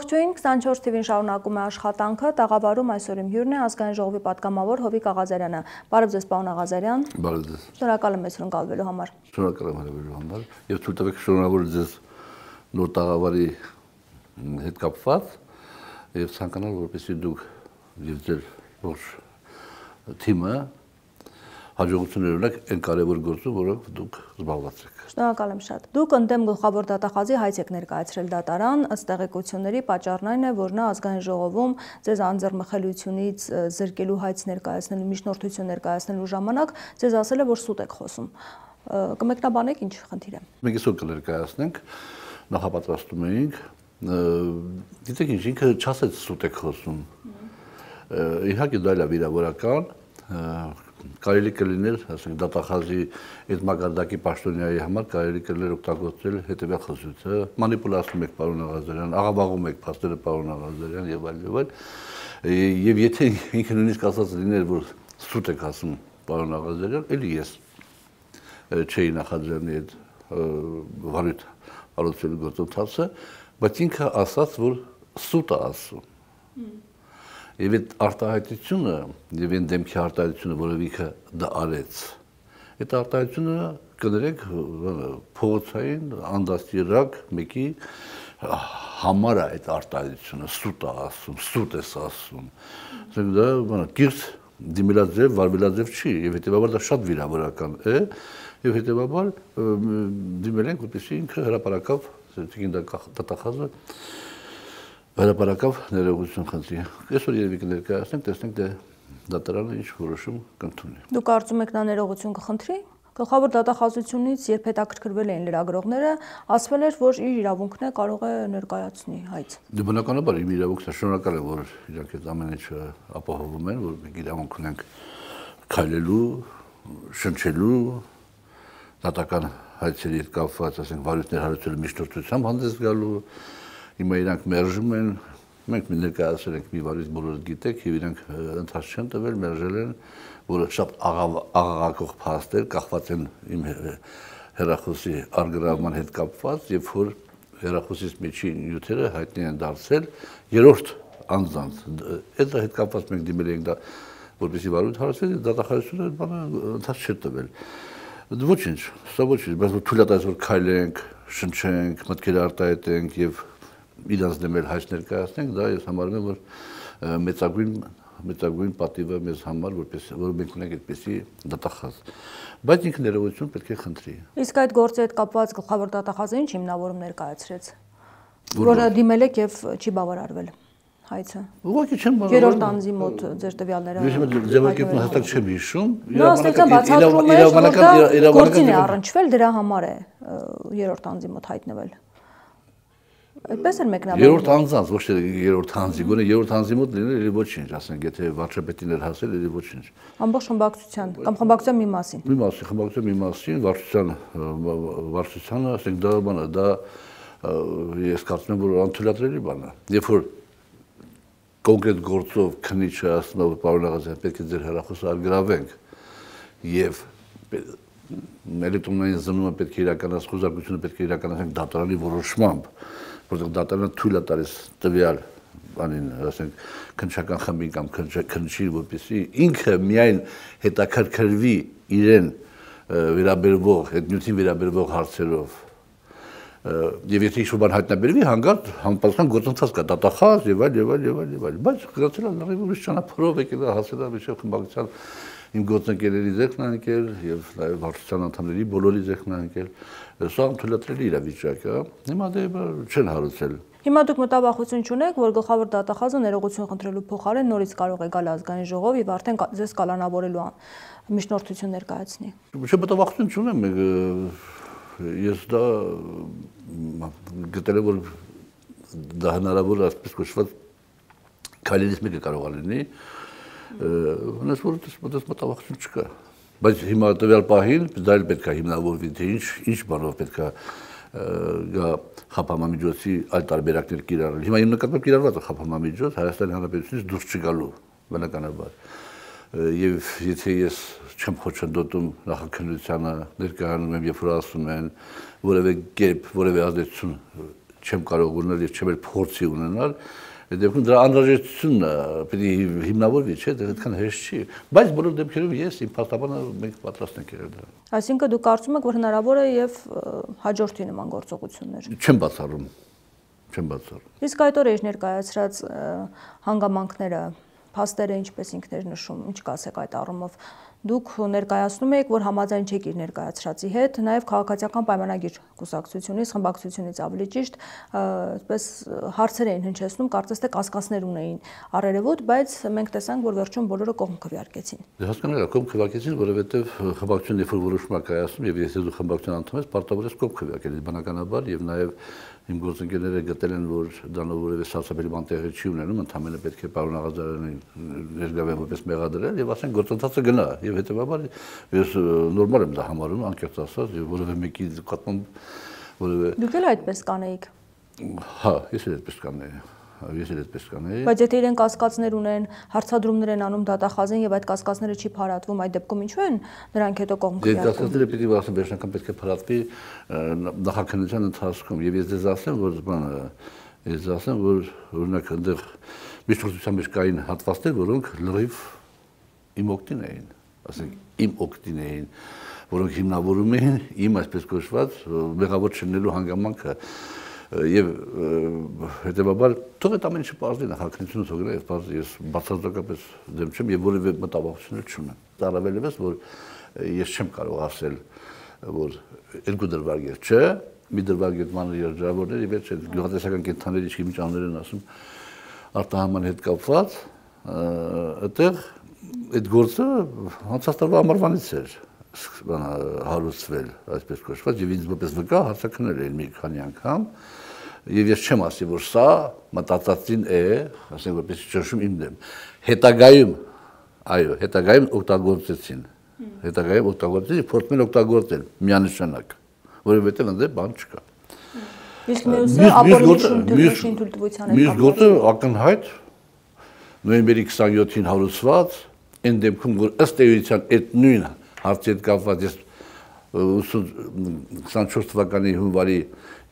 Ողջույն, 24 TV-ին շարունակում է աշխատանքը, տաղավարում այսօր իմ հյուրն է ազգային ժողովի պատգամավոր Հովիկ Աղազարյանը։ Բարև ձեզ, պարոն Աղազարյան։ Բարև ձեզ։ Շնորհակալ եմ մեզ հրավիրելու համար։ Շնորհակալ եմ հրավիրելու համար եւ թույլ տվեք շնորհավորել ձեզ նոր տաղավարի հետ կապված եւ ցանկանալ որպեսզի դուք եւ ձեր ողջ թիմը հաջողություններ ունեք այն կարևոր գործում, որով դուք զբաղված եք։ Շնորհակալ եմ շատ։ Դուք ընդդեմ գլխավոր դատախազի հայց եք ներկայացրել դատարան, ըստ տեղեկությունների պատճառն այն է, որ նա ազգային ժողովում ձեզ անձեռմխելիությունից զրկելու հայց ներկայացնելու, միջնորդություն ներկայացնելու ժամանակ ձեզ ասել է, որ սուտ եք խոսում։ Կմեկնաբանեք ինչ խնդիր է։ Մենք այսօր կներկայացնենք, նախապատրաստում էինք, գիտեք ինչ, ինքը չասեց սուտ եք խոսում։ Իհարկե դա է վիրավորական, կարելի կլիներ, ասենք, դատախազի այդ մակարդակի պաշտոնյայի համար կարելի կլիներ օգտագործել հետևյալ խոսքը, մանիպուլացնում եք պարոն Աղազարյան, աղավաղում եք փաստերը պարոն Աղազարյան եւ այլ։ Եվ եթե ինքը նույնիսկ ասած լիներ, որ սուտ եք ասում պարոն Աղազարյան, էլի ես չէի նախադրել այդ վարույթ արարողելու գործընթացը, բայց ինքը ասաց, որ սուտ է ասում։ Եվ այդ արտահայտությունը, եւ այն դեմքի արտահայտությունը, որով ինքը դա արեց, այդ արտահայտությունը կներեք փողոցային անդաստիրակ մեկի համար է այդ արտահայտությունը, սուտ է ասում, սուտ է ասում։ Ասենք դա կիրթ դիմելաձև, վարվելաձև չի, եւ հետեւաբար դա շատ վիրավորական է, եւ հետեւաբար դիմել ենք, որպեսզի ինքը հրապարակավ, ասենք դատախազը հրապարակավ ներողություն խնդրի։ Այսօր երևի կներկայացնենք, տեսնենք դե դատարանը ինչ որոշում կընդունի։ Դուք կարծում եք նա ներողություն կխնդրի։ Գլխավոր դատախազությունից, երբ հետաքրքրվել էին լրագրողները, ասվել էր, որ իր իրավունքն է կարող է ներկայացնի հայց։ Դե բնականաբար իմ իրավունքն է, շնորհակալ եմ, որ իրանք այդ ամեն ինչը ապահովում են, որ մենք իրավունք ունենք քայլելու, շնչելու, դատական հայցերի հետ կապված, ասենք, վարույթներ հարուցելու միջնորդությամբ հանդես գալու։ Հիմա իրանք մերժում են, մենք ներկայացրել ենք մի վարույթ, բոլորը գիտեք, եւ իրանք ընթաց չեն տվել, մերժել են, որը շատ աղաղակող փաստեր կախված են իմ հեռախոսի արգրավման հետ կապված, եւ որ հեռախոսից միջի նյութերը հայտնի են դարձել երրորդ անձանց։ Այդ հետ կապված մենք դիմել ենք դա, որպեսզի վարույթ հարուցվի, դատախազությունը այդ բանը ընթաց չէ տվել։ Ոչինչ, սա ոչինչ, բայց թույլատայից որ քայլենք, շնչենք, մտքեր արտահայտենք եւ իրանց դեմ հայց ներկայացնենք, դա ես համարում եմ, որ մեծագույն պատիվ է մեզ համար, որ մենք ունենք այդպիսի դատախազ։ Բայց ինքը ներողություն պետք է խնդրի։ Իսկ այդ գործի հետ կապված գլխավոր դատախազը ինչ հիմնավորում ներկայացրեց, որը դիմել եք եւ չի բավարարվել հայցը։ Ուղղակի չեմ բավարարել։ Երրորդ անձի մոտ ձեր տվյալները։ Ես ձևակերպում հստակ չեմ հիշում։ Նա ստեղծան բացատրում է, որ դա գործին է առնչվել, դրա համար է երրորդ անձի մոտ հայտնվել։ Այդպես էր մեկնաբանում։ Երրորդ անձանց, ոչ թե երրորդ անձի, գոնե երրորդ անձի մոտ լինել էլի ոչինչ, ասենք, եթե վարչապետին էր հասել, էլի ոչինչ։ Ամբողջ խմբակցության կամ խմբակցության մի մասին։ Մի մասին, խմբակցության մի մասին, վարչությանը, ասենք, դա բանը, դա ես կարծում եմ, որ անթույլատրելի բան է։ Երբ որ կոնկրետ գործով քննիչը ասում է, որ պարոն Աղազարյան, պետք է ձեր հեռախոսը արգրավենք եւ էլեկտրոնային զննումը պետք է իրականացնել, խոզարկությունը պետք է իրականացնել դատարանի որոշմամբ, որտեղ դատարանը թույլ է տալիս տվյալ բանին, ասենք, քննչական խմբին կամ քննչի, որպեսզի ինքը միայն հետաքրքրվի իրեն վերաբերվող, այդ նյութին վերաբերվող հարցերով։ Եվ եթե ինչ-որ բան հայտնաբերվի, հանգարտ համապատասխան գործընթաց կա, դատախազ եւ այլ, բայց գնացել է լավ ուրիշ ճանապարհով եկել է հասել է միջև խմբակցության իմ գործընկերների ձեռքն է ընկել եւ նաեւ վարչության անդամների բոլորի ձեռքն է ընկել։ Սա թույլատրելի իրավիճակ է։ Հիմա դե չեն հարուցել։ Հիմա դուք մտավախություն չունեք, որ գլխավոր դատախազը ներողություն խնդրելու փոխարեն նորից կարող է գալ ազգային ժողով եւ արդեն ձեզ կալանավորելու միջնորդություն ներկայացնի։ Չէ, մտավախություն չունեմ, ես դա գտել եմ, որ դա հնարավոր է, այսպես կոչված քայլերից մեկը կարող է լինի, հենց որ դες մտավախություն չկա։ Բայց հիմա տվյալ պահին դա էլ պետք է հիմնավորվի, թե ինչ բանով պետք է գա խափամամիջոցի այլ տարբերակներ կիրառել։ Հիմա իմ նկատմամբ կիրառված է խափամամիջոց Հայաստանի Հանրապետությունից դուրս չգալու, բնականաբար։ Եվ եթե ես չեմ խոչընդոտում նախաքննությանը, ներկայանում եմ, երբ որ ասում են որևէ կերպ, որևէ ազդեցություն չեմ կարող ունել եւ չեմ էլ փորձի ունենալ, այդ դեպքում դրա անհրաժեշտությունը պիտի հիմնավորվի, չէ՞, դա այդքան հեշտ չի, բայց բոլոր դեպքերում ես իմ փաստաբանը մենք պատրաստ ենք եղել դրան։ Այսինքն դուք կարծում եք, որ հնարավոր է եւ հաջորդի նման գործողություններ։ Չեմ բացառում։ Իսկ այդ օրեր ներկայացրած հանգամանքները, փաստերը ինչպես ինքներ նշում, ինչ կասեք այդ առումով։ Դուք ներկայացնում եք, որ համաձայն չեք իր ներկայացրածի հետ, նաև քաղաքացիական պայմանագիր կուսակցությունից, խմբակցությունից ավելի ճիշտ, այսպես հարցեր էին հնչեցնում, կարծես թե կասկածներ ունեին առերևույթ, բայց մենք տեսանք, որ վերջում բոլորը կողմ քվեարկեցին։ Հասկանալի է, կողմ քվեարկեցին, որովհետև խմբակցությունը երբ որ որոշում է կայացնում եւ եթե դու խմբակցության անդամ ես, պարտավոր ես կողմ քվեարկել, բնականաբար եւ նաև իմ գործընկերները գտել են, որ դրանով որևէ սարսափելի բան տեղի չի ունենում, ընդհանրապես պետք է պարոն Աղազարյանին ներգրավել որպես մեղադրել եւ ասեն գործընթացը գնա եւ հետեւաբար ես նորմալ եմ դա համարում, անկեղծ ասած, եւ որևէ մեկի նկատմամբ որևէ Դուք էլ այդպես կանեիք։ Հա, ես էլ այդպես կանեի։ Բայց եթե իրենք կասկածներ ունեն, հարցադրումներ են անում դատախազին եւ այդ կասկածները չի փարատվում, այդ դեպքում ինչու են նրանք հետո կողմ քվեարկում։ Կասկածները պիտի ասեմ, վերջնական պետք է փարատվի նախաքննության ընթացքում եւ ես ասեմ, որ օրինակ այնտեղ միջնորդության մեջ կային հատվածներ, որոնք լրիվ իմ օգտին էին, ասենք իմ օգտին էին, որոնք հիմնավորում էին իմ այսպես կոչված մեղավոր չլինելու հանգամանքը եւ հետեւաբար թող այդ ամենը չպարզվի նախաքննությունը թող գնա եւ պարզ ես բացարձակապես դեմ չեմ եւ որևէ մտավախություն չունեմ։ Առավելևս որ ես չեմ կարող ասել որ երկու դրվագեր չէ, մի դրվագեր մանր երջավորներ եւ այդ գյուղատնտեսական կենտրոնների ինչի միջաններ են ասում արտահանման հետ կապված այդտեղ այդ գործը անցած տարվա ամառվանից էր հարուցվել, այսպես կոչված, եւ ինձ որպես վկա հարցակնել էին մի քանի անգամ, եւ ես չեմ ասի, որ սա մտածածին է, ասենք որպես ճնշում իմ դեմ։ Հետագայում, այո, հետագայում օգտագործեցին, փորձում են օգտագործել միանշանակ, որովհետեւ այնտեղ բան չկա։ Իսկ մյուսը ապօրինի թույլտվության հետ կապված։ Մյուս գործը ակնհայտ նոյեմբերի 27-ին հարուցված, այն դեպքում, որ ըստ էության այդ նույն հարցի հետ կապված ես 24 թվականի հունվարի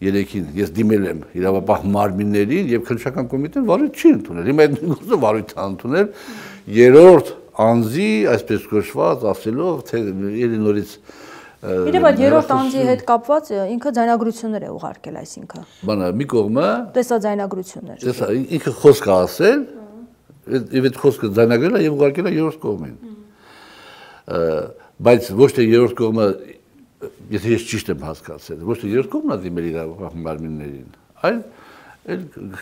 3-ին ես դիմել եմ իրավապահ մարմիններին եւ քննչական կոմիտեն վարույթ չի ընդունել։ Հիմա այդ գործը վարույթ է ընդունել երրորդ անձի, այսպես կոչված, ասելով թե ելի նորից Իրեւ այդ երրորդ անձի հետ կապված ինքը ձայնագրություններ է ուղարկել, այսինքն։ Բանը մի կողմը տեսա ձայնագրություններ։ Տեսա ինքը խոսք է ասել, եւ այդ խոսքը ձայնագրել է եւ ուղարկել է երրորդ կողմին։ Բայց ոչ թե երրորդ կողմը, եթե ես ճիշտ եմ հասկացել, ոչ թե երրորդ կողմն է դիմել իրավապահ մարմիններին, այլ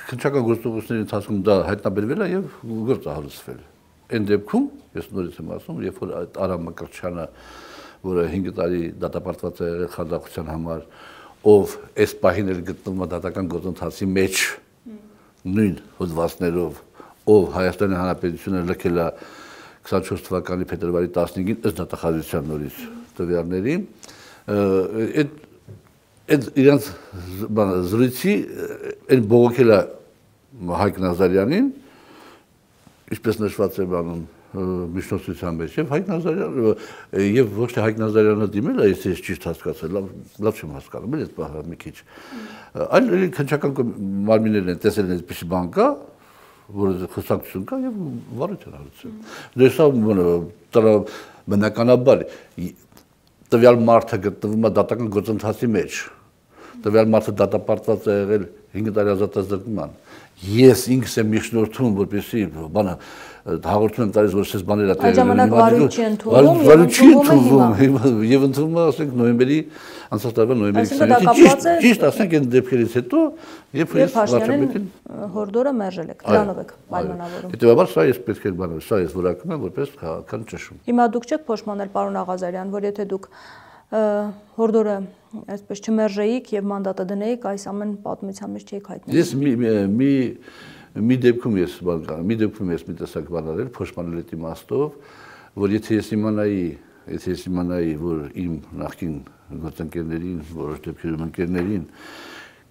քննչական գործողությունների ընթացքում դա հայտնաբերվել է եւ գործը հարուցվել։ Այն դեպքում, ես նորից եմ ասում, երբ որ այդ Արամ Մկրտչյանը, որը 5 տարի դատապարտված է եղել խանդախության համար, ով այս պահին էլ գտնվում է դատական գործընթացի մեջ նույն հոդվածներով, ով Հայաստանի Հանրապետությունը լքել է 24 թվականի փետրվարի 15-ին ըստ դատախազության նորից տվյալների, այդ իրանց զրույցի այն բողոքել է Հայկ Նազարյանին, ինչպես նշված է բանում միջնորդության մեջ, եւ Հայկ Նազարյանը եւ ոչ թե Հայկ Նազարյանը դիմել է, ես ճիշտ հասկացել, լավ չեմ հասկանում, այդ բանը մի քիչ։ Այլ քննչական մարմիններն են տեսել այսպիսի բան կա, որը խոսակցություն կա եւ վարույթ են հարուցում։ Դե սա բնականաբար տվյալ մարդը գտնվում է դատական գործընթացի մեջ։ Տվյալ մարդը դատապարտված է եղել 5 տարի ազատազրկման։ Ես ինքս եմ միջնորդում, որպեսզի բանը հաղորդում եմ տալիս, որ այս բաները այդ ժամանակ վարույթ չի ընդունվում եւ ընդունվում է, ասենք նոյեմբերի անցած տարվա նոյեմբերի 20-ին ճիշտ ասենք այն դեպքերից հետո երբ ես վարչապետին հորդորը մերժել եք, դրանով եք պայմանավորում։ Հետեւաբար սա ես պետք է բանը, սա ես որակում եմ որպես քաղաքական ճնշում։ Հիմա դուք չեք փոշմանել պարոն Աղազարյան, որ եթե դուք հորդորը այսպես չմերժեիք եւ մանդատը դնեիք, այս ամեն պատմության մեջ չէիք հայտնել։ Ես մի դեպքում ես մի տեսակ բան արել, փոշմանել այդ իմաստով, որ եթե ես իմանայի, որ իմ նախկին գործընկերներին, որոշ դեպքերում ընկերներին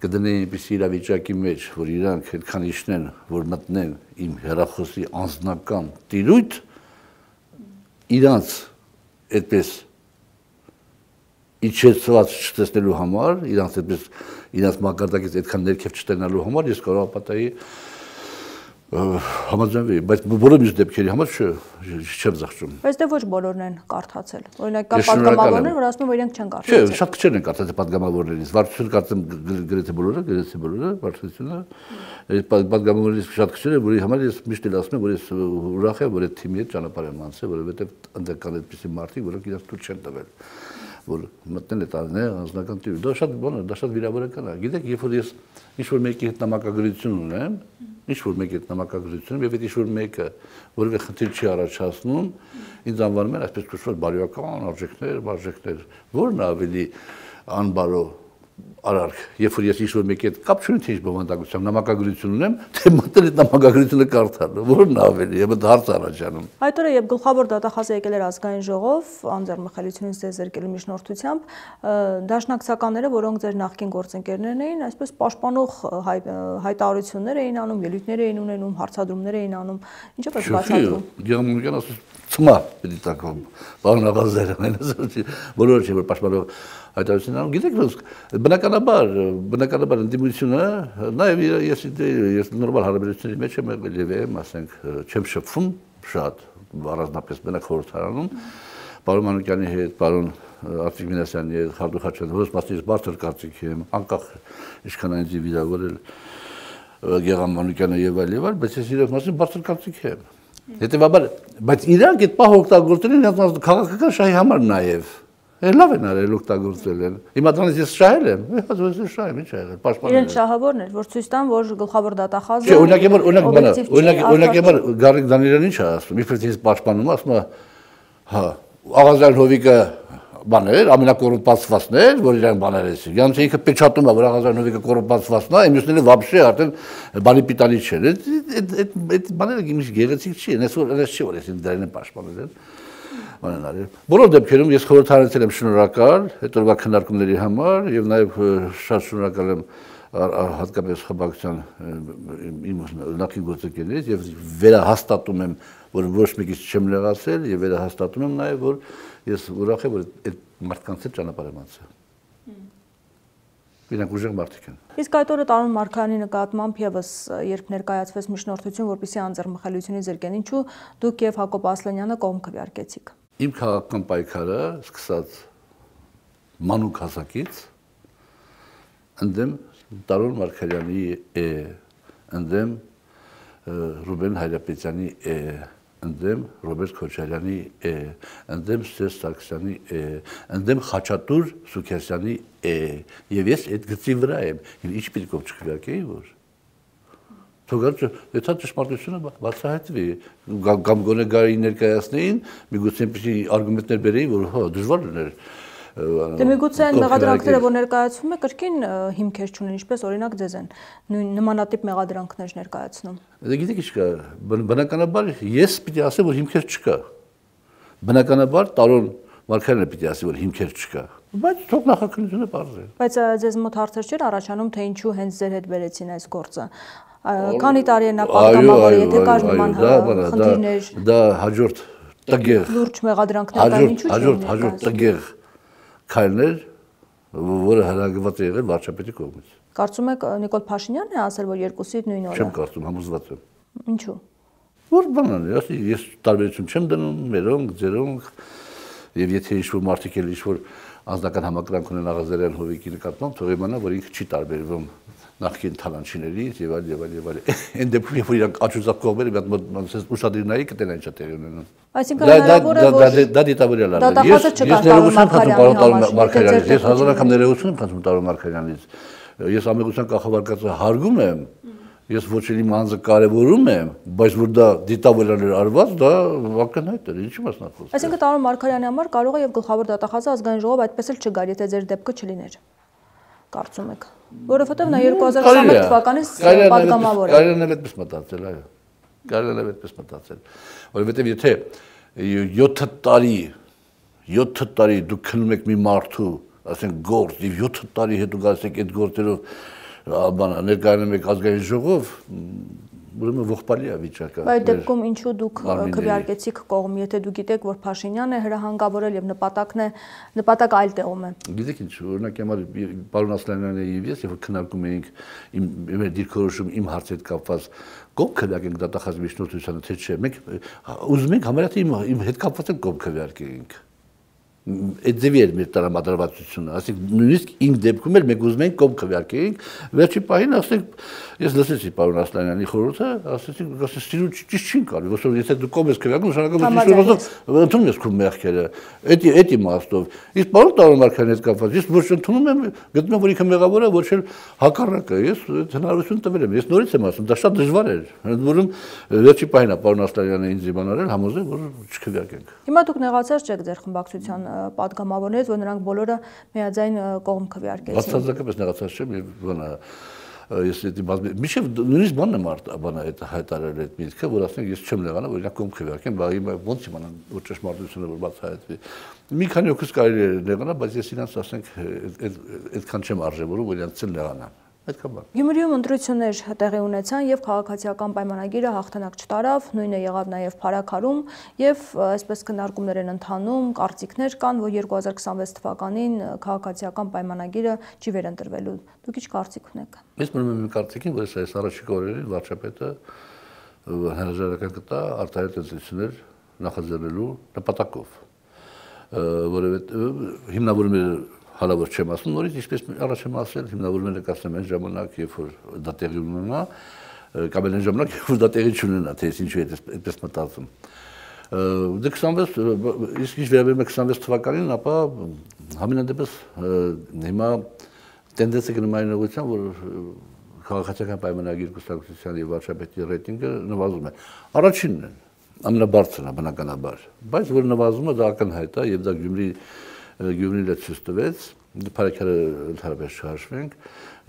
կդնեին այնպիսի իրավիճակի մեջ, որ իրանք այդքան իշնեն, որ մտնեն իմ հեռախոսի անձնական տիրույթ, իրանց այդպես իջեցված չտեսնելու համար, իրանց մակարդակից այդքան ներքև չտենալու համար ես կարող պատահի համաձայնվի, բայց բոլոր մյուս դեպքերի համար չեմ զղջում։ Բայց դե ոչ բոլորն են կարդացել։ Օրինակ կա պատգամավորներ, որ ասում են, որ իրենք չեն կարդացել։ Չէ, շատ քչերն են կարդացել պատգամավորներից։ Վարչությունը կարծեմ գրեթե բոլորը, վարչությունը պատգամավորներից շատ քչեր են, որի համար ես միշտ էլ ասում եմ, որ ես ուրախ եմ, որ այդ թիմի հետ ճանապարհ եմ անցել, որովհետև այնտեղ կան այդպիսի մարդիկ, որոնք իրենց թույլ չեն տվել, որ մտնել այդ անձնական տիրույթ։ Դա շատ բան է, դա շատ վիրավորական է։ Գիտեք, երբ որ ես ինչ-որ մեկի հետ նամակագրություն ունեմ, ինչ-որ մեկի հետ նամակագրություն, եւ այդ ինչ-որ մեկը որևէ խնդիր չի առաջացնում, ինձ անվանում են այսպես կոչված բարոյական արժեքներ, որն ավելի անբարո արարք, երբ որ ես ինչ-որ մեկի հետ կապ չունեմ, թե ինչ բովանդակությամբ նամակագրություն ունեմ, թե մտնել այդ նամակագրությունը կարդալ, որն ավելի, եւ դա հարց առաջանում։ Այդ օրը երբ գլխավոր դատախազը եկել էր ազգային ժողով, անձեռնմխելիությունից ձեզ զրկելու միջնորդությամբ, դաշնակցականները, որոնք ձեր նախկին գործընկերներն էին, այսպես պաշտպանող հայտարարություններ էին անում, ելույթներ էին ունենում, հարցադրումներ էին անում, ինչով է բացատրում։ Գերմանական ասում ծմա պիտի տակում, պարոն Աղազարյան, բոլորը չէ որ պաշտպանող հայտարարություն անում, գիտեք, բնականաբար ընդդիմությունը, նաև ես նորմալ հարաբերությունների մեջ եմ եղել եւ եմ, ասենք, չեմ շփվում շատ, առանձնապես մենակ խորհրդարանում, պարոն Մանուկյանի հետ, պարոն Արտիկ Մինասյանի հետ, Խարդուխ Խաչատրյանի, որոնց մասին ես բարձր կարծիք եմ, անկախ ինչքան այնձի վիրավորել Գեգամ Մանուկյանը եւ այլ, բայց ես իրենց մասին բարձր կարծիք եմ։ Հետևաբար, բայց իրանք այդ պահ օգտագործել են իրենց քաղաքական շահի համար նաև։ Լավ են արել օգտագործել են։ Հիմա դրանից ես շահել եմ, ես շահ եմ, ինչ ա եղել, պաշտպանել։ Իրենց շահավորն էր, որ ցույց տան, որ գլխավոր դատախազը Չէ, օրինակ Գարիկ Դանիելյանը ինչ ա ասում, իբր ես պաշտպանում, ասում է, հա, Աղազարյան Հովիկը բան էր, ամենակոռումպացվածն էր, որ իրենք բաներ էսի։ Յանց ինքը պեչատում է, որ Աղազարյան Հովիկը կոռումպացվածն է, մյուսները վաբշե արդեն բանի պիտանի չեն։ Այդ բաները ինչ գեղեցիկ չի, այնպես չի որ ես դրանին պաշտպանել են։ Բանն արել։ Բոլոր դեպքերում ես խորհրդարանցել եմ շնորհակալ այդ օրվա քննարկումների համար եւ նաեւ շատ շնորհակալ եմ հատկապես խմբակցության իմ նախին գործընկերներից եւ վերահաստատում եմ, որ ոչ մեկից չեմ լեղացել եւ վերահաստատում եմ նաեւ, որ ես ուրախ եմ, որ այդ մարդկանց հետ ճանապարհ եմ անցել։ Իրանք ուժեղ մարդիկ են։ Իսկ այդ օրը Տարոն Մարգարյանի նկատմամբ եւս երբ ներկայացվեց միջնորդություն, որպեսզի անձեռնմխելիությունից զրկեն, ինչու դուք եւ Հակոբ Ասլանյանը կողմ քվեարկեցիք։ Իմ քաղաքական պայքարը սկսած մանուկ հասակից ընդդեմ Տարոն Մարգարյանի ընդդեմ Ռուբեն Հայրապետյանի ընդդեմ Ռոբերտ Քոչարյանի ընդդեմ Սերժ Սարգսյանի ընդդեմ Խաչատուր Սուքերսյանի եւ ես այդ գծի վրա եմ ինչ պիտի կողմ չքվեարկեի որ թողարկը դա ճշմարտությունը բացահայտվի կամ գոնե գարի ներկայացնեին միգուցե այնպիսի արգումենտներ բերեին որ հա դժվար էր Դե միգուցե այն մեղադրանքները, որ ներկայացվում է, կրկին հիմքեր չունեն, ինչպես օրինակ ձեզ են նմանատիպ մեղադրանքներ ներկայացնում։ Դե գիտեք ինչ կա, բնականաբար ես պիտի ասեմ, որ հիմքեր չկա։ Բնականաբար Տարոն Մարգարյանը պիտի ասի, որ հիմքեր չկա։ Բայց թող նախաքննությունը բարձր է։ Բայց ձեզ մոտ հարցեր չէր առաջանում, թե ինչու հենց ձեր հետ վերեցին այս գործը։ Քանի տարի է նա պատգամավոր, եթե կար նման խնդիրներ։ Դա հաջորդ տգեղ լուրջ մեղադրանքներ կան, ինչու՞ չէին։ Հաջորդ տգեղ քայլներ, որը հրագված է եղել վարչապետի կողմից։ Կարծում եք Նիկոլ Փաշինյանն է ասել, որ երկուսի նույն օրը։ Չեմ կարծում, համոզված եմ։ Ինչու։ Որ բանան է, ասի ես տարբերություն չեմ դնում, մերոնք, ձերոնք, եւ եթե ինչ-որ մարդիկ էլ ինչ-որ անձնական համակրանք ունեն Աղազարյան Հովիկի նկատմամբ, թող իմանա, որ ինքը չի տարբերվում նախկին թալանչիներից եւ այլ եւ այլ եւ այլ։ Այն դեպքում երբ որ իրանք աչուձախ կողմերը մի հատ ուշադրնայի կտենան ինչ տեղի ունենում։ Այսինքն հնարավոր է որ դա դիտավորյալ է։ Դատախազը չկա Տարոն Մարգարյանի ես հազար անգամ ներողություն եմ խնդրում Տարոն Մարգարյանից։ Ես ամեղության կախավարկածը հարգում եմ, ես ոչ էլ իմ անձը կարևորում եմ, բայց որ դա դիտավորյալ էր արված, դա ակնհայտ էր, ինչի մասն է խոսքը։ Այսինքն Տարոն Մարգարյանի համար կարող է եւ գլխավոր դատախազը ազգային ժողով այդպես էլ չգար, եթե ձեր դեպքը չլիներ։ Կարծում եք։ Որովհետեւ նա 2021 թվականից պատգամավոր է։ Կարելի է այդպես մտածել, այո։ Կարելի է այդպես մտածել։ Որովհետեւ եթե 7 տարի դուք քնում եք մի մարդու, ասենք գործ, եւ 7 տարի հետո գալիս եք այդ գործերով բանը ներկայանում եք ազգային ժողով, ուրեմն ողբալի է վիճակը։ Բայց դեպքում ինչու դուք քվեարկեցիք կողմ, եթե դուք գիտեք, որ Փաշինյանը հրահանգավորել եւ նպատակը այլ տեղում է։ Գիտեք ինչ, օրինակ համար պարոն Ասլանյանը եւ ես, երբ քննարկում էինք իմ դիրքորոշում իմ հարցի հետ կապված, կողմ քվեարկենք դատախազ միջնորդությանը, թե չէ, մենք ուզում ենք համարյա իմ հետ կապված կողմ քվեարկենք։ Այդ ձևի էր մեր տրամադրվածությունը, ասենք նույնիսկ ինձ դեպքում էլ մենք ուզում ենք կողմ քվեարկենք, վերջի պահին ասենք ես լսեցի պարոն Ասլանյանի խորհուրդը, ասեցի ստիրու ճիշտ չի կարելի, որ եթե դու կողմ ես քվեարկում, նշանակում է ընդունում ես քո մեղքերը, այդ իմաստով։ Իսկ պարոն Տարոմարքյանի հետ կապված ես ոչ ընդունում եմ, գտնում որ ինքը մեղավոր է, ոչ էլ հակառակը, ես հնարավորություն տվել եմ, ես նորից եմ ասում, դա շատ դժվար էր, ընդ որում վերջի պահին պարոն Ասլանյանը ինձ իմանալ համոզել, որ չքվեարկենք։ Հիմա դուք նեղացած չեք ձեր խմբակցության պատգամավորներից, որ նրանք բոլորը միաձայն կողմ քվեարկեցին։ Բացարձակապես նեղացած չեմ եւ բանը ես միշտ նույնիսկ բանն եմ այդ հայտարարել այդ միտքը, որ ասենք ես չեմ նեղանա, որ իրենք կողմ քվեարկեն, բայց հիմա ոնց իմանան որ ճշմարտությունը որ բացահայտվի։ Մի քանի օգուս կարելի է նեղանա, բայց ես իրանց ասենք այդքան չեմ արժևորում, որ իրանց նեղանան։ Այդքան բան։ Գյումրիում ընտրություններ տեղի ունեցան եւ քաղաքացիական պայմանագիրը հաղթանակ չտարավ, նույնը եղավ նաեւ Փարաքարում եւ այսպես քննարկումներ են ընթանում, կարծիքներ կան, որ 2026 թվականին քաղաքացիական պայմանագիրը չի վերընտրվելու։ Դուք ինչ կարծիք ունեք։ Ես մնում եմ կարծիքին, որ այս առաջիկա օրերին վարչապետը հրաժարական կտա արտահայտ ընտրություններ նախաձեռնելու նպատակով, որովհետեւ հիմնավորում է Հալավոր չեմ ասում, նորից ինչպես առաջ եմ ասել, հիմնավորում են նկատեմ այն ժամանակ, երբ որ դա տեղի ունենա, կամ այն ժամանակ, երբ որ դա տեղի չունենա, թե ինչու է այդպես մտածում։ Դե 26, իսկ ինչ վերաբերում է 26 թվականին, ապա համենայն դեպս հիմա տենդենսը գնում այն ուղղությամբ, որ քաղաքացիական պայմանագիր կուսակցության եւ վարչապետի ռեյտինգը նվազում է։ Առաջինն է, ամենաբարձրն է բնականաբար, բայց որ նվազումը դա ակնհայտ է եւ դա Գյումրին էլ ցույց տվեց, Փարաքարը ընդհանրապես չհաշվենք,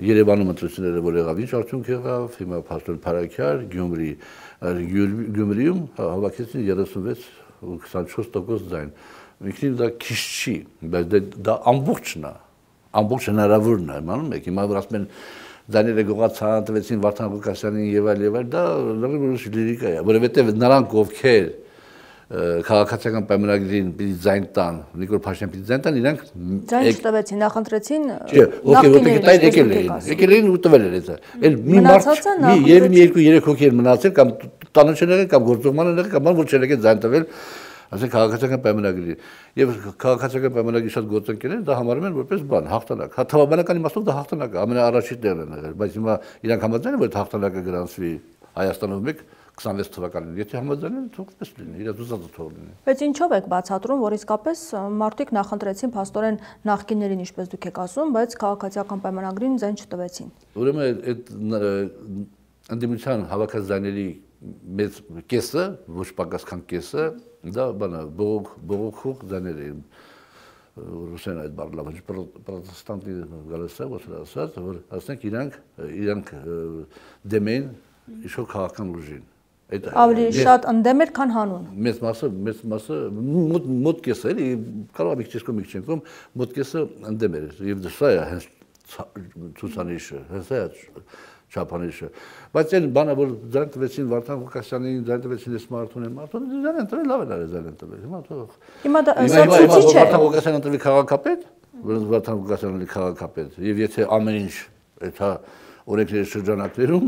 Երևանում ընտրությունները որ եղավ, ինչ արդյունք եղավ, հիմա փաստորեն Փարաքար, Գյումրիում հավաքեցին 36 ու 24% ձայն։ Ինքնին դա քիչ չի, բայց դա ամբողջն է, ամբողջ հնարավորն է, իմանում եք, հիմա որ ասում են ձայները գողացան, տվեցին Վարդան Ղուկասյանին եւ այլ, դա լրիվ լիրիկա է, որովհետեւ նրանք ովքեր քաղաքացիական պայմանագրին պիտի ձայն տան, Նիկոլ Փաշինյան պիտի ձայն տան, իրանք ձայն չտվեցին, նախընտրեցին եկել էին ու տվել էր դա։ Էլ մի մարդ, երևի մի 2-3 հոգի էր մնացել կամ տանը չեն եղել կամ գործողման են եղել կամ որ չեն եկել ձայն տվել, ասենք քաղաքացիական պայմանագրի։ Եվ քաղաքացիական պայմանագրի շատ գործընկերներ դա համարում են որպես բան, հաղթանակ։ Թվաբանական իմաստով դա հաղթանակ է, ամենաառաջին տեղն են եղել, բայց հիմա իրանք համաձայն են որ հաղթանակը գրանցվի Հայաստանով 26 թվականին, եթե համաձայն են, թողնես լինի, իրաց ուզածը թող լինի։ Բայց ինչով եք բացատրում, որ իսկապես մարդիկ նախընտրեցին փաստորեն նախկիններին, ինչպես դուք եք ասում, բայց քաղաքացիական պայմանագրին ձայն չտվեցին։ Ուրեմն այդ ընդդիմության հավաքած ձայների մեծ կեսը, ոչ պակաս քան կեսը, դա բանը բողոքող ձայներ էին։ Ռուսեն այդ բառը լավ, պրոտեստանտի գալիս է, ոնց ասած, որ ասենք իրանք դեմ են իշխող քաղաքական ուժին։ Ավելի շատ ընդդեմ էր, քան հանուն։ Մեծ մասը մոտ կեսը էլի, կարող է մի քիչ կողմ, մի քիչ կողմ, մոտ կեսը ընդդեմ էր, եւ սա է հենց ցուցանիշը, հենց է չափանիշը։ Բայց այն բանը, որ ձայն տվեցին Վարդան Ղուկասյանին, ձայն տվեցին Սմարտոնին, ձայն են տվել, լավ են արել ձայն են տվել։ Հիմա թող։ Հիմա դա սոցիալիստի չէ։ Վարդան Ղուկասյանն ընտրվի քաղաքապետ, Վարդան Ղուկասյանն ունի քաղաքապետ, եւ եթե ամեն ինչ այդ հա օրենքների շրջանակներում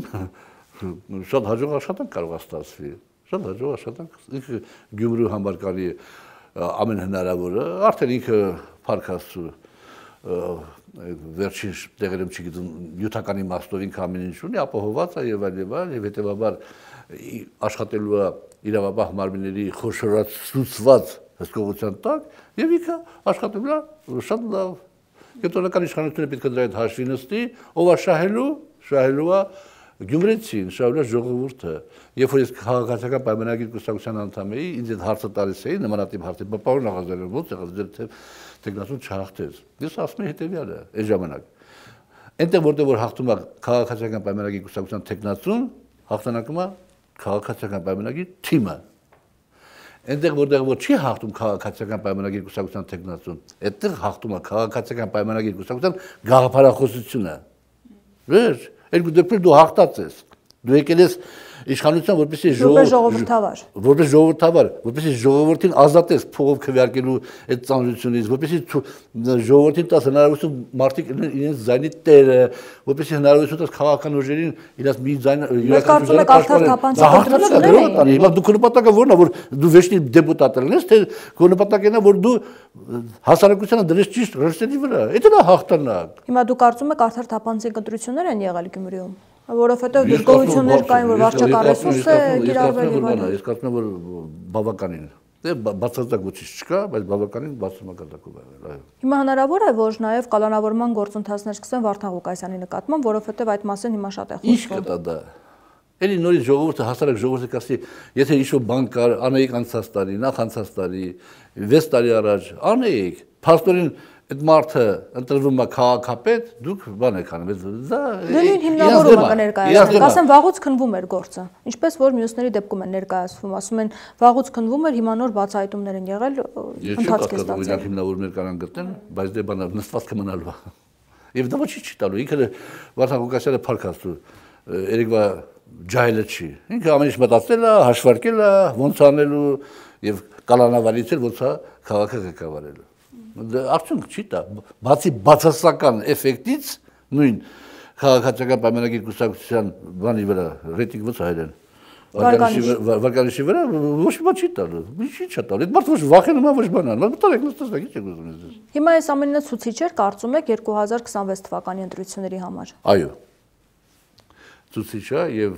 շատ հաջող աշխատանք կարող է ստացվի, շատ հաջող աշխատանք, ինքը Գյումրու համար կարելի է ամեն հնարավորը, արդեն ինքը Փարքաստու վերջին տեղերում չգիտեմ յութական իմաստով ինքը ամեն ինչ ունի, ապահոված է եւ այլ եւ հետեւաբար աշխատելու է իրավաբան մարմինների խոշորացուցված հսկողության տակ եւ ինքը աշխատելու է շատ լավ։ Կենտրոնական իշխանությունը պետք է դրա հետ հաշվի նստի, ով է շահելու է Գյումրեցին, շահելու է ժողովուրդը։ Երբ որ ես քաղաքացիական պայմանագիր կուսակցության անդամ էի, ինձ այդ հարցը տալիս էին, նմանատիպ հարցեր, պարոն Աղազարյան, ո՞նց եղավ ձեր տեխնացուն չհաղթեց։ Ես ասում եմ հետեւյալը, այդ ժամանակ։ Այնտեղ որտեղ որ հաղթում է քաղաքացիական պայմանագիր կուսակցության տեխնացուն, հաղթանակում է քաղաքացիական պայմանագիր թիմը։ Այնտեղ որտեղ որ չի հաղթում քաղաքացիական պայմանագիր կուսակցության տեխնացուն, այդտեղ հաղթում է քաղաքացիական պայմանագիր կուսակցության գաղափարախոսությունը։ Վերջ Երկու դեպքում դու հաղթած ես։ Դու եկել ես իշխանության, որպեսզի ժողովրդավար, որպեսզի ժողովրդին ազատես փողով քվեարկելու այդ ծանրությունից, որպեսզի ժողովրդին տաս հնարավորություն մարդիկ իրենց ձայնի տերը, որպեսզի հնարավորություն տաս քաղաքական ուժերին իրաց մի ձայն յուրաքանչյուրը հիմա դու քո նպատակը ո՞րն է, որ դու վերջնի դեպուտատ լինես, թե քո նպատակն է, որ դու հասարակությանը դրես ճիշտ ռեսուրսների վրա։ Դա է հաղթանակ։ Հիմա դու կարծում ես արդար թափանցիկ ընտրություններ են եղել Գյումրիում, որովհետև դժգոհություններ կային, որ վարչական ռեսուրս է կիրառվել եւ այլն։ Ես կարծում եմ, որ բավականին բացարձակ ոչինչ չկա, բայց բավականին բացումակատակով եղել, այո։ Հիմա հնարավոր է, որ նաև կալանավորման գործընթացներ սկսեն Վարդան Ղուկասյանի նկատմամբ, որովհետև այդ մասին հիմա շատ է խոսվում։ Ինչ կտա դա։ Էլի նորից ժողովուրդը, հասարակ ժողովուրդը կասի, եթե ինչ-որ բան կար, անեիք անցած տարի, նախ անցած տարի, 6 տարի առաջ, անեիք։ Փաստորեն այդ մարդը ընտրվում է քաղաքապետ, դուք բան եք անում, դա նույն հիմնավորումը կներկայացնեն, ասեն վաղուց քննվում էր գործը, ինչպես որ մյուսների դեպքում են ներկայացվում, ասում են վաղուց քննվում էր, հիմա նոր բացահայտումներ են եղել, ընթացք է ստացել։ Իրանք հիմնավորումներ կարան գտեն, բայց դե բանը նստված կմնալու է։ Եվ դա ոչինչ չի տալու, ինքը Վարդան Ղուկասյանը փառք Աստծո, երեկվա ջահելը չի։ Ինքը ամեն ինչ մտածել է, հաշվարկել է, ոնց անելու եւ կալանավարից էլ ոնց է քաղաքը ղեկավարելու։ Արդյունք չի տա, բացի բացասական էֆեկտից նույն քաղաքացիական պայմանագիր կուսակցության բանի վրա ռեյտինգ ոնց հայերեն վարկանիշի վրա ոչ մի բան չի տալու, ինչի՞ չի տալու, այդ մարդը ոչ վախենում է, ոչ բան անում, մտարեք նստած եք, ինչ եք ուզում ես։ Հիմա այս ամենը ցուցիչ էր, կարծում եք 2026 թվականի ընտրությունների համար։ Այո։ Ցուցիչ է եւ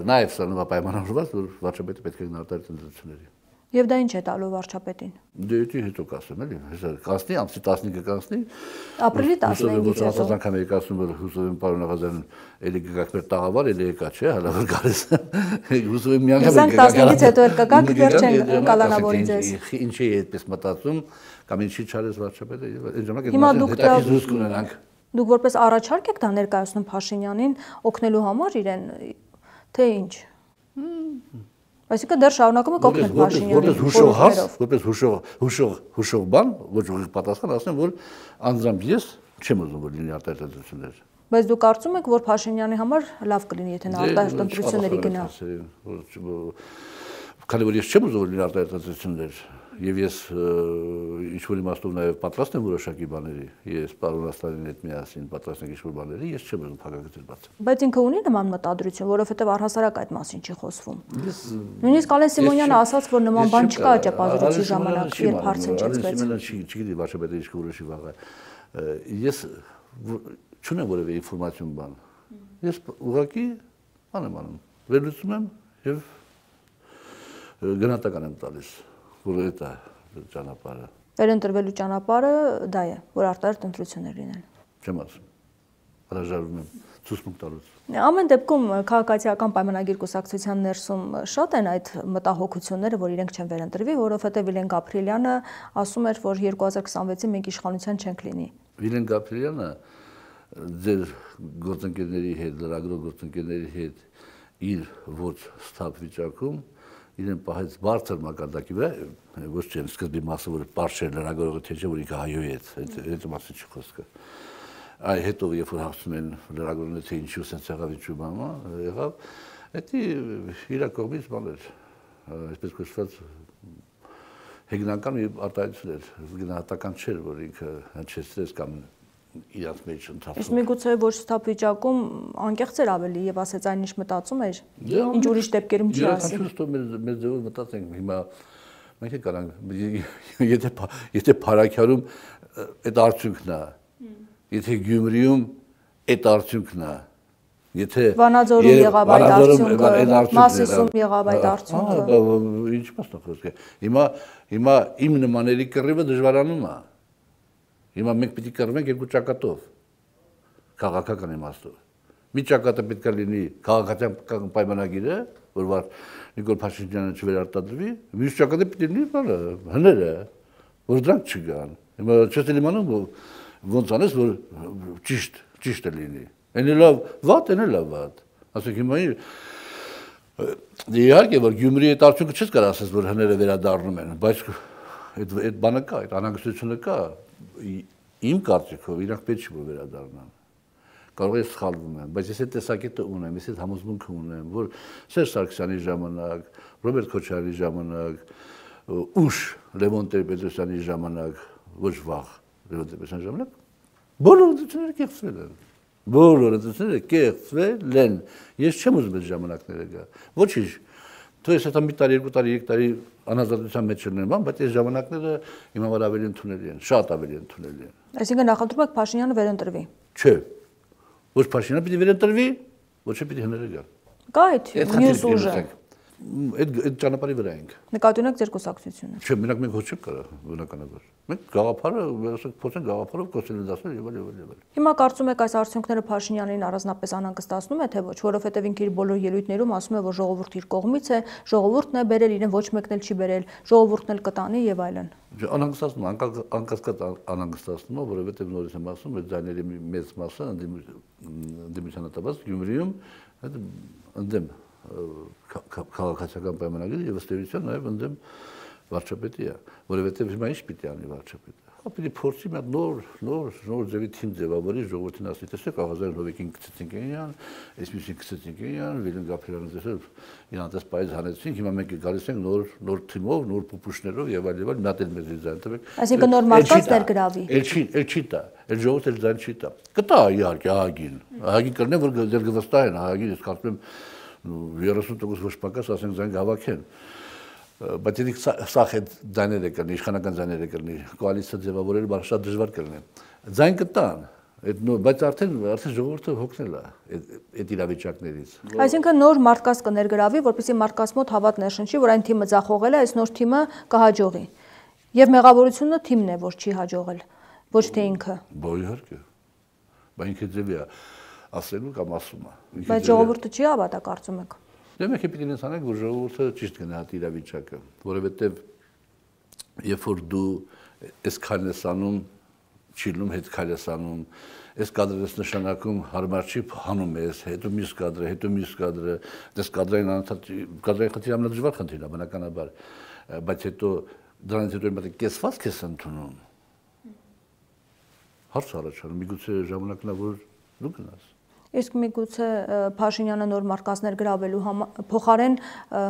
նաեւ սրանով պայմանավորված, որ վարչապետը պետք է գնա արտարիք ընտրությունների։ Եվ դա ինչ է տալու վարչապետին։ Դե հետո կասեմ, էլի, հեսա կասնի, ամսի 15-ը կասնի։ Ապրիլի 15-ից հետո։ Ասած անգամ եկա ասում, որ հուսով եմ պարոն Աղազարյան, էլի կգաք մեր տաղավար, էլի եկա, չէ, հələ որ գալիս։ Հուսով եմ մի անգամ կգաք։ 15-ից հետո էլ կգաք, վերջեն կալանավորի ձեզ։ Ինչի է այդպես մտածում, կամ ինչի չարես վարչապետը, այդ ժամանակ այդ Հիմա դուք հետաքրքիր կունենանք։ Դուք որպես առաջարկ եք դա ներկայացնում Փաշինյանին օգնելու համար իրեն, թե ինչ։ Այսինքն դեռ շարունակում եք օգնել Փաշինյանին։ Որպես հուշող բան, ոչ ուղիղ պատասխան, ասեմ, որ անձամբ ես չեմ ուզում, որ լինի արտահայտ ընտրություններ։ Բայց դուք կարծում եք, որ Փաշինյանի համար լավ կլինի, եթե նա արտահայտ ընտրությունների գնա։ Քանի որ ես չեմ ուզում, որ լինի արտահայտ ընտրություններ, եւ ես ինչ-որ իմաստով նաեւ պատրաստ եմ որոշակի բաների, ես պարոն Աստանյանի հետ միասին պատրաստ ենք ինչ-որ բաների, ես չեմ ուզում փակագծել բաց։ Բայց ինքը ունի նման մտադրություն, որովհետեւ առհասարակ այդ մասին չի խոսվում։ Նույնիսկ Ալեն Սիմոնյանը ասաց, որ նման բան չկա ճապազրույցի ժամանակ, երբ հարցը չեցվեց։ Չգիտի վարչապետը ինչ կորոշի վաղը։ Ես չունեմ որևէ ինֆորմացիոն բան։ Ես ուղղակի բան եմ անում, վերլուծում եմ եւ գնահատական եմ տալիս, որ դա ճանապարհը։ Վերընտրվելու ճանապարհը դա է, որ արտահայտ ընտրություններ լինեն։ Չեմ ասում։ Հրաժարվում եմ ցուցմունք տալուց։ Ամեն դեպքում քաղաքացիական պայմանագիր կուսակցության ներսում շատ են այդ մտահոգությունները, որ իրենք չեն վերընտրվի, որովհետև Վիլեն Գաբրիելյանը ասում էր, որ 2026-ին մենք իշխանության չենք լինի։ Վիլեն Գաբրիելյանը ձեր գործընկերների հետ, լրագրող գործընկերների հետ իր ոչ ստապ վիճակում իրեն պահեց բարձր մակարդակի վրա, ոչ թե սկզբի մասը, որ պարզ էր լրագրողը թե չէ, որ ինքը հայոյ է, այդ մասը չի խոսքը։ Այ հետո երբ որ հասցնում են լրագրողները թե ինչու սենց եղավ, ինչու բանը եղավ, դա իր կողմից բան էր, այսպես կոչված հեգնական մի արտահայտություն էր, գնահատական չէր, որ ինքը հնչեցրեց կամ իրաց մեջ ընթացում։ Իսկ միգուցե ոչ ստապ վիճակում անկեղծ էր ավելի եւ ասեց այն ինչ մտածում էր, ինչ ուրիշ դեպքերում չի ասի։ Մեր ձևով մտածենք հիմա մենք կարանք եթե Փարաքյանում այդ արդյունքն է, եթե Գյումրիում այդ արդյունքն է, եթե Վանաձորում եղավ այդ արդյունքը, Մասիսում եղավ այդ արդյունքը։ Ինչ մասն է խոսքը։ Հիմա իմ նմաների կռիվը դժվարանում է։ Հիմա մենք պիտի կռվենք երկու ճակատով, քաղաքական իմաստով։ Մի ճակատը պետք է լինի քաղաքական պայմանագիրը, որ Նիկոլ Փաշինյանը չվերարտադրվի, մյուս ճակատը պիտի լինի հները, որ դրանք չգան։ Հիմա չես իմանում ոնց անես, որ ճիշտ է լինի։ Այն լավ վատ, այն լավ վատ։ Ասեք հիմա իհարկե որ Գյումրիի այդ արդյունքը չես կարող ասես, որ հները վերադառնում են, բայց այդ բանը կա, այդ անհանգստությունը կա։ Իմ կարծիքով իրանք պետք չի որ վերադառնան։ կարող է սխալվում եմ, բայց ես այդ տեսակետը ունեմ, ես այդ համոզմունքը ունեմ, որ Սերժ Սարգսյանի ժամանակ, Ռոբերտ Քոչարյանի ժամանակ, ուշ Լևոն Տեր-Պետրոսյանի ժամանակ, ոչ վաղ Լևոն Տեր-Պետրոսյանի ժամանակ, բոլոր դեպքերը կեղծվել են։ Բոլորը դեպքերը կեղծվել են։ Ես չեմ ուզում այդ ժամանակները գա։ Ոչինչ։ Դու ես այդ մի տարի, 2 տարի, 3 տարի անազատության մեջ չլինեմ, բայց այս ժամանակները իմ համար ավելի ընդունելի են, շատ ավելի ընդունելի են։ Այսինքն նախընտրում եք Փաշինյանը վերընտրվի։ Չէ։ Ոչ Փաշինյանը պիտի վերընտրվի, ոչ է պիտի հները գա։ Կա այդ մյուս ուժը։ Այդ ճանապարհի վրա ենք։ Նկատի ունեք ձեր կուսակցությունը։ Չէ, մենակ մենք ոչ չենք կարող, բնականաբար։ Մենք գաղափարը, ասենք, փոխենք գաղափարով կոնսոլիդացնել եւ այլ։ Հիմա կարծում եք այս արդյունքները Փաշինյանին առանձնապես անհանգստացնում է, թե ոչ, որովհետեւ ինքը իր բոլոր ելույթներում ասում է, որ ժողովուրդը իր կողմից է, ժողովուրդն է բերել, իրեն ոչ մեկն էլ չի բերել, ժողովուրդն էլ կտանի եւ այլն։ Անհանգստացնում, անկասկած անհանգստացնում է, որովհետեւ նորից եմ ասում, այդ ձայների մեծ մասը ընդդիմությանատված Գյումրիում ընդդեմ քաղաքացիական պայմանագրի եւ ըստ էության նաեւ ընդդեմ վարչապետի է, որովհետեւ հիմա ինչ պիտի անի վարչապետը։ Պիտի փորձի մի նոր ձևի թիմ ձևավորի ժողովրդին ասի, տեսեք, Աղազարյան Հովիկին գցեցինք իրան, այսպեսին գցեցինք իրան, Վիլեն Գաբրիելյանը տեսեք, իրան դες պայծ հանեցինք, հիմա մենք գալիս ենք նոր թիմով, նոր փոփուշներով եւ այլ, մի հատ էլ մեզ ձայն տվեք։ Այսինքն նոր մարդկանց ներգրավի։ Էլ չի տա, էլ ժողովուրդը ձայն չի տա։ Կտա իհարկե ահագին կլինի, որ դեր կվստահեն, ահագին ես կարծում եմ 30% ոչ պակաս ասենք ձայն հավաքեն։ Բայց դիք սախ այդ ձայները կլինի, իշխանական ձայները կլինի, կոալիցիա ձևավորել բար շատ դժվար կլինի։ Ձայն կտան, բայց արդեն ժողովուրդը հոգնել է այդ իրավիճակներից։ Այսինքն նոր մարդկանց կներգրավի, որպեսզի մարդկանց մոտ հավատ ներշնչի, որ այն թիմը ձախողել է, այս նոր թիմը կհաջողի։ Եվ մեղավորությունը թիմն է, որ չի հաջողել, ոչ թե ինքը։ Բա իհարկե։ Բայց ինքը ձևի է ասելու կամ ասում է։ Բայց ժողովուրդը չի հավատա, կարծում եք։ Դե մենք պիտի նշանենք, որ ժողովուրդը ճիշտ գնա այդ իրավիճակը, որովհետև երբ որ դու այս քայլն ես անում, չիլում հետ քայլ ես անում, այս կադրը ես նշանակում հարմար չի հանում ես, հետո մյուս կադրը, դες կադրային խնդիրը ամենադժվար խնդիրն է բնականաբար, բայց հետո դրանից հետո մտի կեսվածք ես ընդունում։ Հարց առաջանում, միգուցե ժամանակն է, որ դու գնաս։ Իսկ միգուցե Փաշինյանը նոր մարդկանց ներգրավելու փոխարեն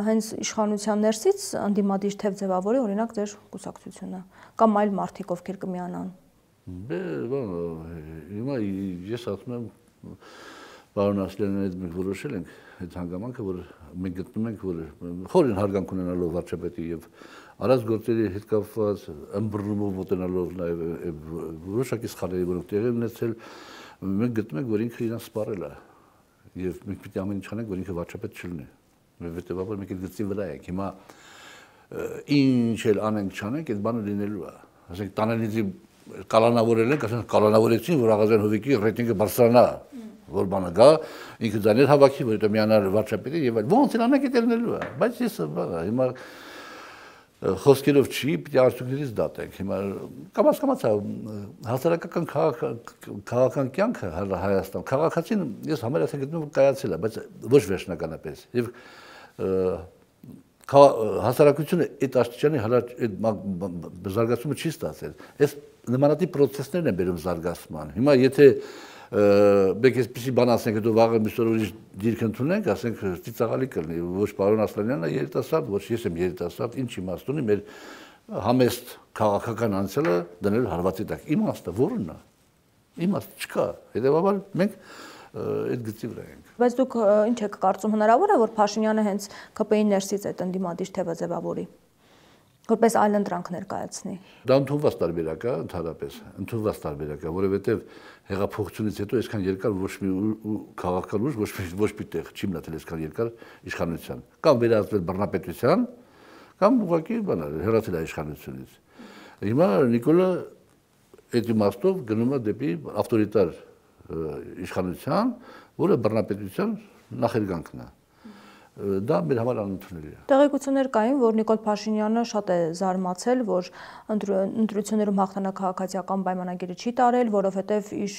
հենց իշխանության ներսից ընդդիմադիր թեւ ձևավորի, օրինակ ձեր կուսակցությունը կամ այլ մարդիկ, ովքեր կմիանան։ Դե, հիմա ես ասում եմ, պարոն Ասլյանն հետ մենք որոշել ենք այդ հանգամանքը, որ մենք գտնում ենք, որ խորին հարգանք ունենալով վարչապետի եւ արած գործերի հետ կապված ըմբռնումով մոտենալով նաեւ որոշակի սխալների, որոնք տեղի ունեցել, մենք գտնում ենք, որ ինքը իրան սպառել է եւ մենք պիտի ամեն ինչ անենք, որ ինքը վարչապետ չլինի։ Հետեւաբար մենք այդ գծի վրա ենք։ Հիմա ինչ էլ անենք, չանենք, այդ բանը լինելու է։ Ասենք տանելիցի կալանավորել ենք, ասենք կալանավորեցին, որ Աղազարյան Հովիկի ռեյտինգը բարձրանա, որ բանը գա, ինքը ձայներ հավաքի, որ հետո միանալ վարչապետի եւ այլ։ Ոնց էլ անենք, դա լինելու է։ Բայց ես հիմա խոսքերով չի, պիտի արդյունքներից դատենք։ Հիմա կամաց հասարակական քաղաքական կյանքը Հայաստան, քաղաքացին ես համարյա գտնում կայացել է, բայց ոչ վերջնականապես։ Եվ հասարակությունը այդ աստիճանի այդ զարգացումը չի ստացել։ Այս նմանատիպ process-ներն են բերում զարգացման։ Հիմա եթե մենք այսպեսի բան ասենք, հետո վաղը մի օր ուրիշ դիրք ընդունենք, ասենք ծիծաղալի կլինի, ոչ պարոն Ասլանյանն է երիտասարդ, ոչ ես եմ երիտասարդ, ինչ իմաստ ունի մեր համեստ քաղաքական անցյալը դնել հարվածի տակ։ Իմաստը որն է։ Իմաստ չկա։ Հետևաբար մենք այդ գծի վրա ենք։ Բայց դուք ինչ եք կարծում, հնարավոր է, որ Փաշինյանը հենց ԿՊ-ի ներսից այդ ընդդիմադիր թևը ձևավորի, որպես այլ ընտրանք ներկայացնի։ Դա ընդունված տարբերակ է, ընդհանրապես, ընդունված տարբերակ է, որովհետև հեղափոխությունից հետո այսքան երկար ոչ մի քաղաքական ուժ, ոչ մի տեղ չի մնացել այսքան երկար իշխանության։ Կամ վերածվել բռնապետության, կամ ուղղակի հեռացել է իշխանությունից։ Հիմա Նիկոլը այդ իմաստով գնում է դեպի ավտորիտար իշխանության, որը բռնապետության նախերգանքն է։ Դա մեր համար անընդունելի է։ Տեղեկություններ կային, որ Նիկոլ Փաշինյանը շատ է զարմացել, որ ընտրություններում հաղթանակահաղացիական պայմանագիրը չի տարել, որովհետև իր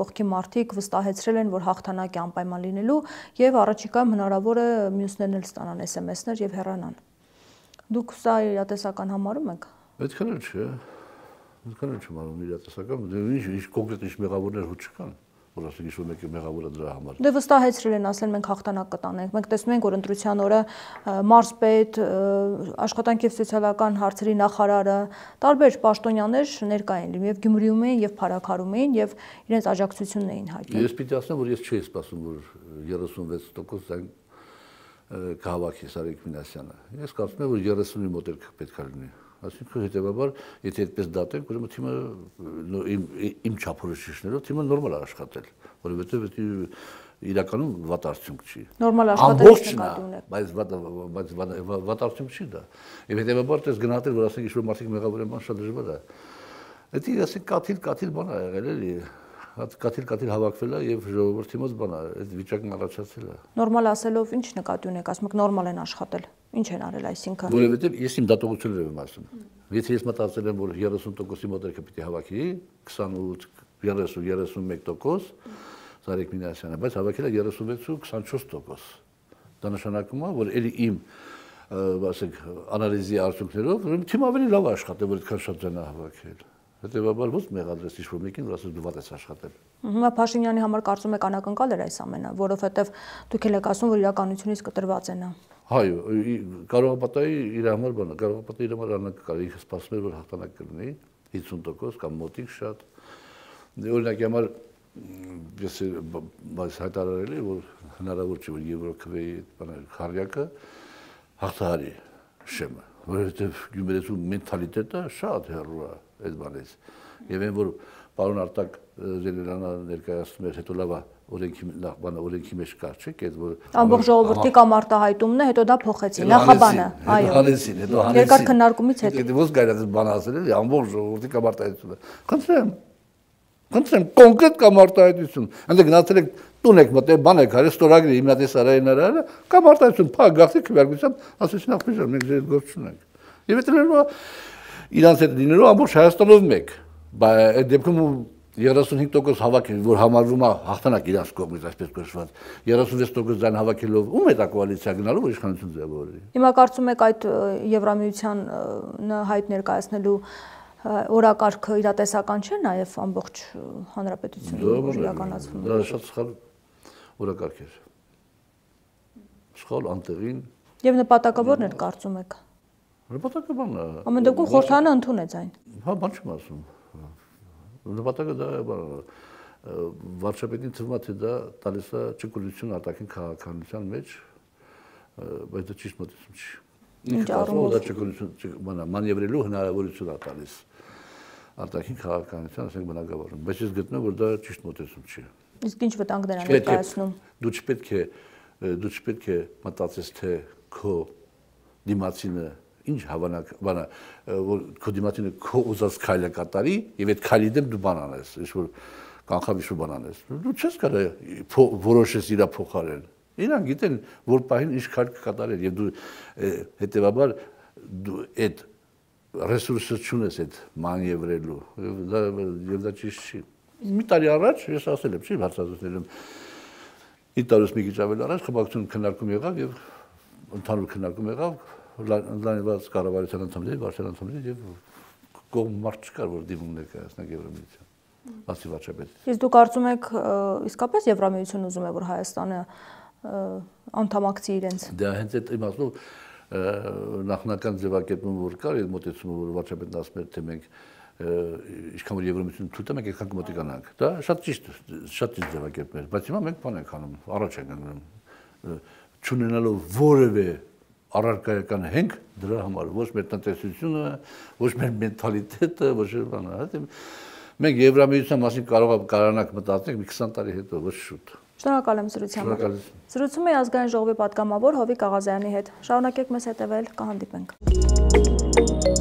կողքի մարդիկ վստահեցրել են, որ հաղթանակ է անպայման լինելու եւ առաջիկայում հնարավոր է մյուսներն էլ ստանան SMS-ներ եւ հեռանան։ Դուք սա իրատեսական համարում եք։ Այդքան էլ չէ։ Այդքան էլ չեմ արում իրատեսական, ինչ կոնկրետ ինչ մեղավորներ հու չկան։ որ ասենք ինչ-որ մեկը մեղավոր է դրա համար։ Դե վստահեցրել են, ասել մենք հաղթանակ կտանենք։ Մենք տեսնում ենք, որ ընտրության օրը մարզպետ, աշխատանքի եւ սոցիալական հարցերի նախարարը, տարբեր պաշտոնյաներ ներկա են լինում եւ Գյումրիում էին եւ Փարաքարում էին եւ իրենց աջակցությունն էին հայտնում։ Ես պիտի ասեմ, որ ես չէի սպասում, որ 36% կհավաքի Սարիկ Մինասյանը։ Ես կարծում եմ, որ 30-ի մոտ պետք է լինի։ Այսինքն հետեւաբար, եթե այդպես դատենք, ուրեմն թիմը իմ չափորոշիչներով թիմը նորմալ է աշխատել, որովհետեւ դա իրականում վատ արդյունք չի։ Նորմալ աշխատելիս նկատի ունեք։ Բայց վատ արդյունք չի դա։ Եվ հետեւաբար դες գնահատել, որ ասենք ինչ-որ մարդիկ մեղավոր են, բան շատ դժվար է։ Դա ասենք կաթիլ բան է եղել էլի։ Կաթիլ հավաքվել է եւ ժողովրդի մոտ բան է, այդ վիճակն առաջացել է։ Նորմալ ասելով ինչ նկատի ունեք, ասում եք նորմալ են աշխատել։ Ինչ են արել այսինքն։ Որովհետեւ ես իմ դատողություններով եմ ասում։ Եթե ես մտածել եմ, որ 30%-ի մոտերքը պիտի հավաքի, 28, 30, 31% Սարիկ Մինասյանը, բայց հավաքել է 36 ու 24%։ Դա նշանակում է, որ ելի իմ ասենք անալիզի արդյունքներով թիմը ավելի լավ է աշխատել, որ այդքան շատ ձայն է հավաքել։ Հետևաբար ոչ մեղադրես ինչ-որ մեկին, որ ասես դու վատ ես աշխատել։ Հիմա Փաշինյանի համար կարծում եք անակնկալ էր այս ամենը, որովհետև դուք եք ասում, որ իրականությունից կտրված են։ Այո, Կարողապատայի իր համար բանը, Կարողապատայի իր համար անակնկալ, ինքը սպասում էր, որ հաղթանակ կլինի 50% կամ մոտիկ շատ։ Օրինակի համար ես հայտարարել եմ, որ հնարավոր չէ, որ Եվրոքվեի քարյակը հաղթահարի շեմը, որովհետև Գյումրեցու մենթալիտետը շատ հեռու է այդ բանից։ Եվ այն որ պարոն Արտակ Զելերյանը ներկայացնում էր, հետո լավ է օրենքի մեջ կար, չէ՞, այդ որ ամբողջ ժողովրդի կամ արտահայտումն է, հետո դա փոխեցին, նախաբանը, այո։ Հանեցին, հետո հանեցին։ Երկար քննարկումից հետո։ Ոնց կարելի է բան ասել, էլի ամբողջ ժողովրդի կամ արտահայտությունը։ Խնդրեմ, կոնկրետ կամ արտահայտություն։ Այնտեղ գնացել եք տուն եք մտել, բան եք արել, ստորագրի հիմնատեսարային արել, կամ արտահայտություն, փակ գաղթի քվեարկությամբ, ասեցին ախպեժան, մենք ձեր գործ չունենք։ Եվ դա իրանց հետ լինելու ամբողջ Հայաստանով մեկ, բայց այդ դեպքում 35% հավաքել, որ համարվում է հաղթանակ իրանց կողմից, այսպես կոչված, 36% ձայն հավաքելով ում է դա կոալիցիա գնալու, որ իշխանություն ձևավորի։ Հիմա կարծում եք այդ Եվրամիության հայտ ներկայացնելու օրակարգը իրատեսական չէ նաև ամբողջ հանրապետությունում իրականացվում։ Դա շատ սխալ օրակարգ է։ Սխալ անտեղին։ Եվ նպատակավորն էր կարծում եք։ Նպատակը բանն է։ Ամեն դեպքում խորհրդարանը ընդունեց այն։ Հա, բան չեմ ասում։ Նպատակը դա է, վարչապետին թվում է, թե դա տալիս է ճկունություն արտաքին քաղաքականության մեջ, բայց դա ճիշտ մոտեցում չի։ Ինչ առումով դա ճկունություն մանևրելու հնարավորություն է տալիս արտաքին քաղաքականության, ասենք բնակավարում, բայց ես գտնում որ դա ճիշտ մոտեցում չի։ Իսկ ինչ վտանգներ են ներկայացնում։ Դու չպետք է մտածես, թե քո դիմացինը ինչ հավանակ բանա, որ քո դիմացինը քո ուզած քայլը կատարի եւ այդ քայլի դեմ դու բան անես, ինչ որ կանխավ ինչ որ բան անես։ Դու չես կարող որոշես իրա փոխարեն։ Իրանք գիտեն, որ պահին ինչ քայլ կկատարել եւ դու հետեւաբար դու այդ ռեսուրսը չունես այդ մանևրելու եւ դա ճիշտ չի։ Մի տարի առաջ ես ասել եմ, չի հարցազրույցներում 5 տարուց մի քիչ ավել առաջ խմբակցություն քննարկում եղավ եւ ընդհանուր քննարկում եղավ լայնված կառավարության անդամների, վարչության անդամների եւ կողմ մարդ չկար, որ դիմում ներկայացնենք Եվրամիության։ Բացի վարչապետից։ Իսկ դու կարծում եք իսկապես Եվրամիությունն ուզում է, որ Հայաստանը անդամակցի իրենց։ Դա հենց այդ իմաստով նախնական ձևակերպումը որ կար, այդ մոտեցումը որ վարչապետն ասում էր, թե մենք ինչքան որ Եվրամիությունը թույլ տա, մենք այդքան կմոտիկանանք։ Դա շատ ճիշտ ձևակերպում էր, բայց հիմա մենք բան ենք անում, առաջ ենք ընկնում, չունենալով որևէ առարկայական հենք դրա համար, ոչ մեր տնտեսությունը, ոչ մեր մենթալիտետը, ոչ բանը։ Մենք Եվրամիության մասին կարողանանք մտածել մի 20 տարի հետո, ոչ շուտ։ Շնորհակալ եմ զրույցի համար։ Զրուցում էի ազգային ժողովի պատգամավոր Հովիկ Աղազյանի հետ։ Շարունակեք մեզ հետևել, կհանդիպենք։